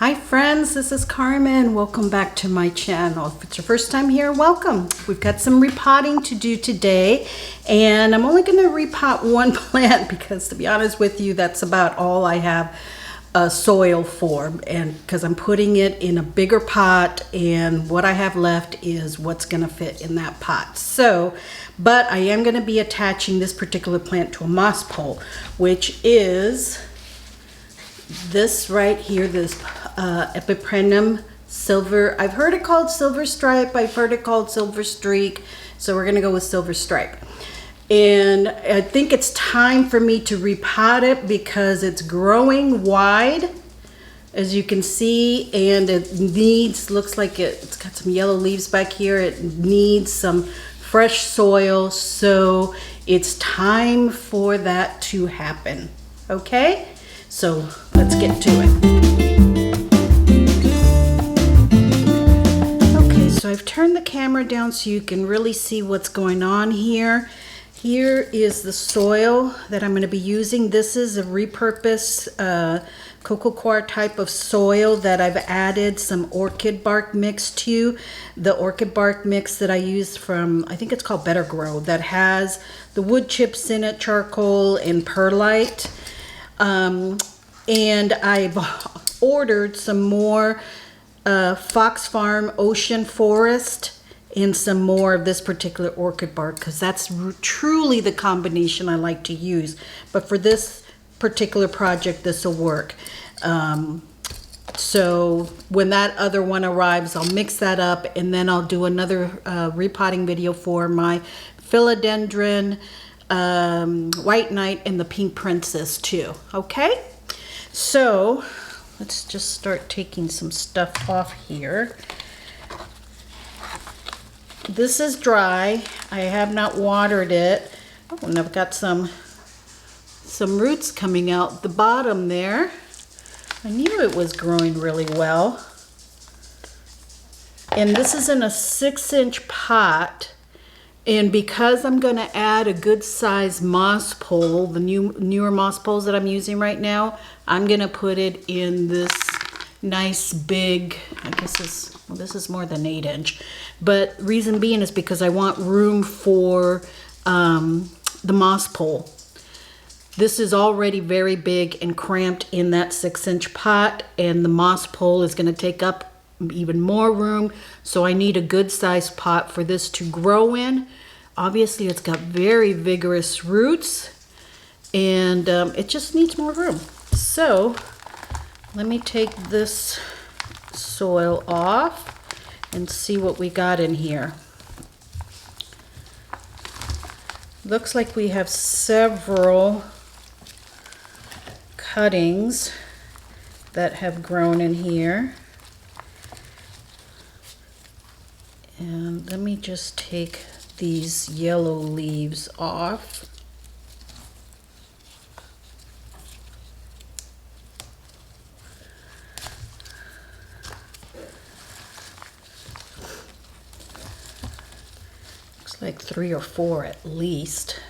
Hi friends, this is Carmen. Welcome back to my channel. If it's your first time here, welcome. We've got some repotting to do today, and I'm only going to repot one plant because, to be honest with you, that's about all I have soil for, and because I'm putting it in a bigger pot, and what I have left is what's going to fit in that pot. So, but I am going to be attaching this particular plant to a moss pole, which is this right here, this Epipremnum Silver. I've heard it called Silver Stripe. I've heard it called Silver Streak. So we're gonna go with Silver Stripe. And I think it's time for me to repot it because it's growing wide, as you can see, and it needs, looks like it's got some yellow leaves back here. It needs some fresh soil. So it's time for that to happen. Okay? So let's get to it. Okay, so I've turned the camera down so you can really see what's going on here. Here is the soil that I'm going to be using. This is a repurposed cocoa coir type of soil that I've added some orchid bark mix to. The orchid bark mix that I used from, I think it's called Better Grow, that has the wood chips in it, charcoal and perlite. And I've ordered some more Fox Farm Ocean Forest and some more of this particular orchid bark, because that's truly the combination I like to use. But for this particular project, this will work. So when that other one arrives, I'll mix that up, and then I'll do another repotting video for my philodendron, White Knight, and the Pink Princess too. Okay, so let's just start taking some stuff off here. This is dry. I have not watered it. Oh, and I've got some roots coming out the bottom there. I knew it was growing really well. And this is in a 6-inch pot. And because I'm going to add a good size moss pole, the newer moss poles that I'm using right now, I'm going to put it in this nice big, I guess this is more than 8-inch. But reason being is because I want room for the moss pole. This is already very big and cramped in that 6-inch pot, and the moss pole is going to take up even more room, so I need a good sized pot for this to grow in. Obviously it's got very vigorous roots, and it just needs more room. So let me take this soil off and see what we got in here. Looks like we have several cuttings that have grown in here. And let me just take these yellow leaves off. Looks like 3 or 4 at least.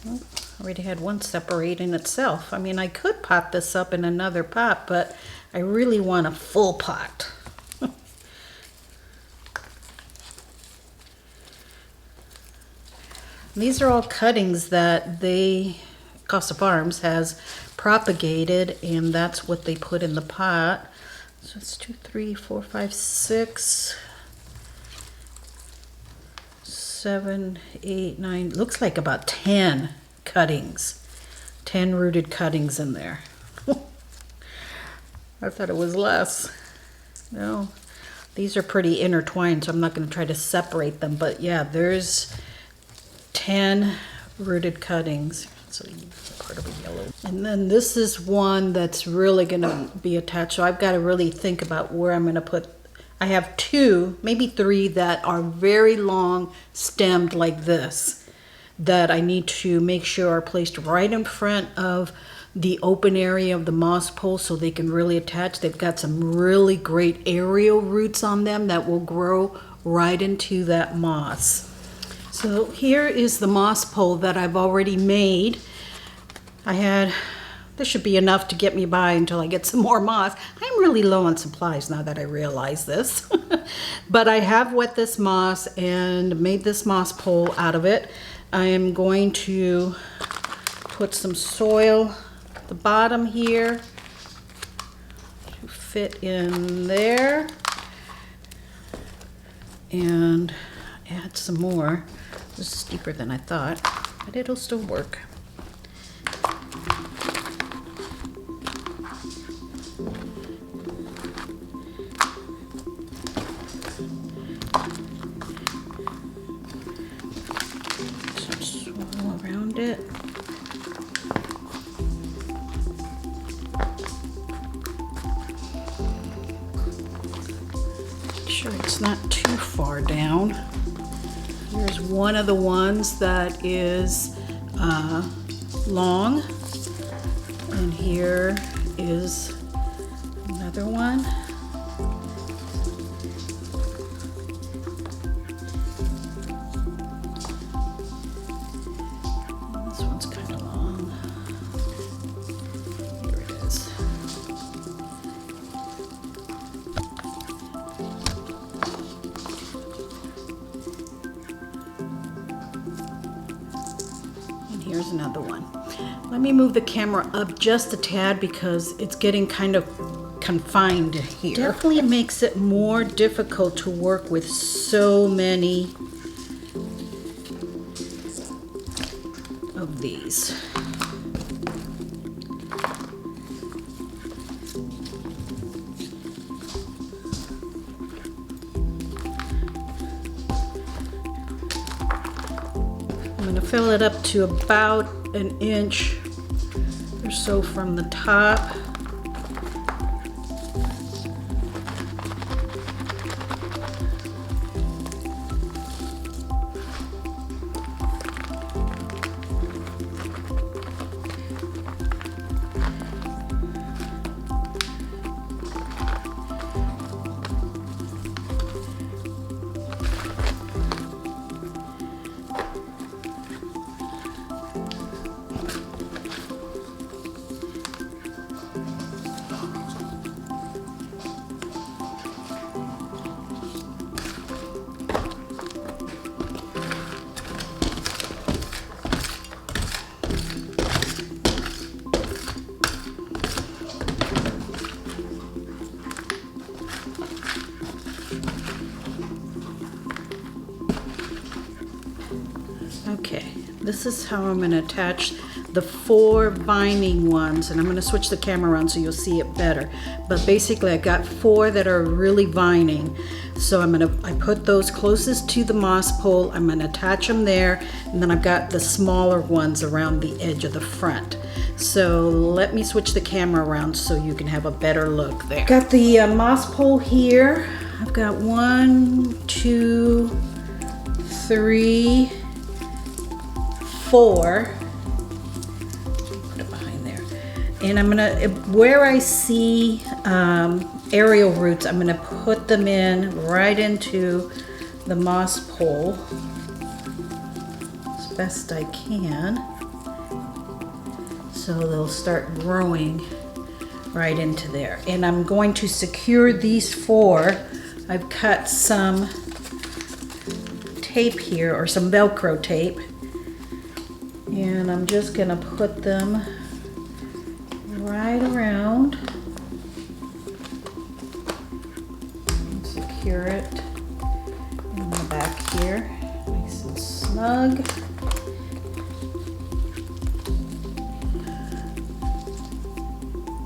Well, I already had one separate in itself. I mean, I could pot this up in another pot, but I really want a full pot. These are all cuttings that Costa Farms has propagated, and that's what they put in the pot. So it's 2, 3, 4, 5, 6, 7, 8, 9. Looks like about 10 cuttings, 10 rooted cuttings in there. I thought it was less. No, these are pretty intertwined, so I'm not going to try to separate them. But yeah, there's 10 rooted cuttings. So part of a yellow. And then this is one that's really going to be attached. So I've got to really think about where I'm going to put. I have 2, maybe 3 that are very long stemmed like this, that I need to make sure are placed right in front of the open area of the moss pole so they can really attach. They've got some really great aerial roots on them that will grow right into that moss. So here is the moss pole that I've already made. I had this should be enough to get me by until I get some more moss. I'm really low on supplies now that I realize this. But I have wet this moss and made this moss pole out of it. I am going to put some soil at the bottom here to fit in there. And add some more. This is deeper than I thought, but it'll still work. Some soil around it. Make sure it's not too far down. Here's one of the ones that is long, and here is another one. This one's kind of long. Here it is. Here's another one. Let me move the camera up just a tad because it's getting kind of confined here. Definitely makes it more difficult to work with so many of these. I'm going to fill it up to about an inch or so from the top. Okay, this is how I'm going to attach the 4 vining ones, and I'm going to switch the camera around so you'll see it better. But basically I got 4 that are really vining, so I put those closest to the moss pole. I'm going to attach them there, and then I've got the smaller ones around the edge of the front. So let me switch the camera around so you can have a better look there. Got the moss pole here. I've got 1, 2, 3, 4. Put it behind there. And I'm gonna, where I see aerial roots, I'm gonna put them in right into the moss pole as best I can. So they'll start growing right into there. And I'm going to secure these 4. I've cut some tape here, or some Velcro tape. And I'm just gonna put them right around and secure it in the back here, nice and snug.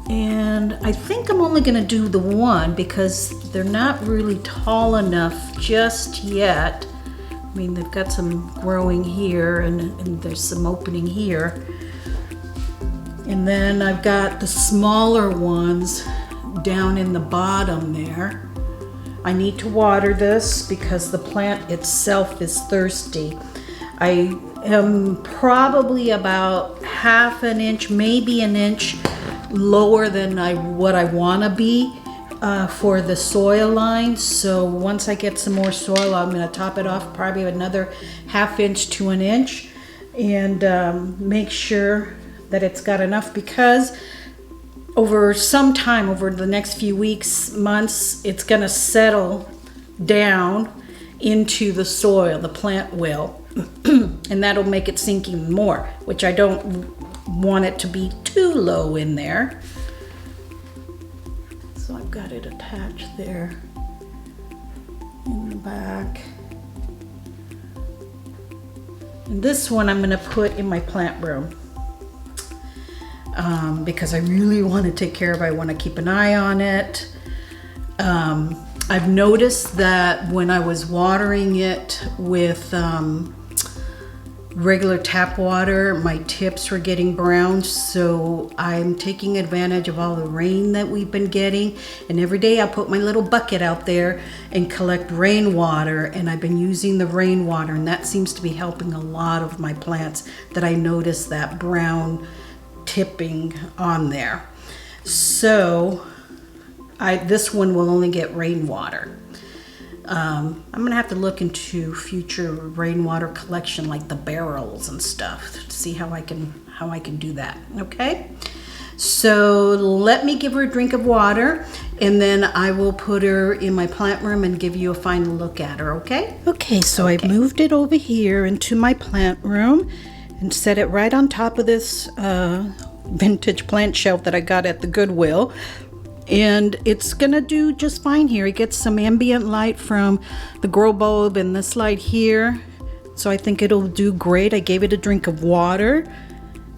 And I think I'm only gonna do the one because they're not really tall enough just yet. I mean, they've got some growing here and there's some opening here. And then I've got the smaller ones down in the bottom there. I need to water this because the plant itself is thirsty. I am probably about half an inch, maybe an inch lower than what I want to be for the soil line. So once I get some more soil, I'm going to top it off probably another ½ inch to an inch, and make sure that it's got enough, because over some time, over the next few weeks, months, it's gonna settle down into the soil, the plant will, and that'll make it sink even more, which I don't want it to be too low in there. So I've got it attached there in the back. And this one I'm gonna put in my plant room. Because I really want to take care of it. I want to keep an eye on it. I've noticed that when I was watering it with regular tap water, my tips were getting brown, so I'm taking advantage of all the rain that we've been getting, and every day I put my little bucket out there and collect rainwater, and I've been using the rainwater, and that seems to be helping a lot of my plants, that I notice that brown tipping on there. So this one will only get rainwater. I'm gonna have to look into future rainwater collection, like the barrels and stuff, to see how I can do that. Okay, so let me give her a drink of water, and then I will put her in my plant room and give you a final look at her. Okay, so I moved it over here into my plant room and set it right on top of this vintage plant shelf that I got at the Goodwill. And it's gonna do just fine here. It gets some ambient light from the grow bulb and this light here. So I think it'll do great. I gave it a drink of water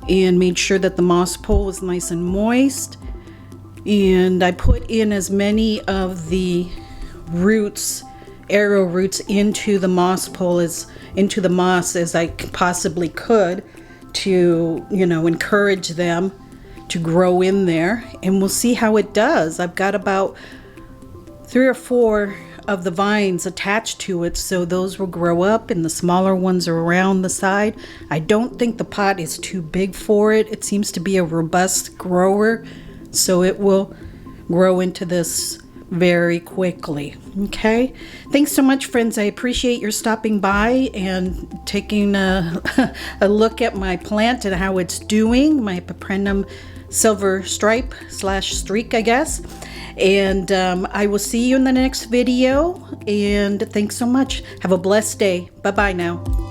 and made sure that the moss pole was nice and moist. And I put in as many of the roots, arrow roots, into the moss pole into the moss as I possibly could, to, you know, encourage them to grow in there, and we'll see how it does. I've got about 3 or 4 of the vines attached to it, so those will grow up, and the smaller ones are around the side. I don't think the pot is too big for it. It seems to be a robust grower, so it will grow into this very quickly. Okay, thanks so much, friends. I appreciate your stopping by and taking a look at my plant and how it's doing, my Epipremnum Silver Stripe / Streak, I guess. And I will see you in the next video, and thanks so much. Have a blessed day. Bye bye now.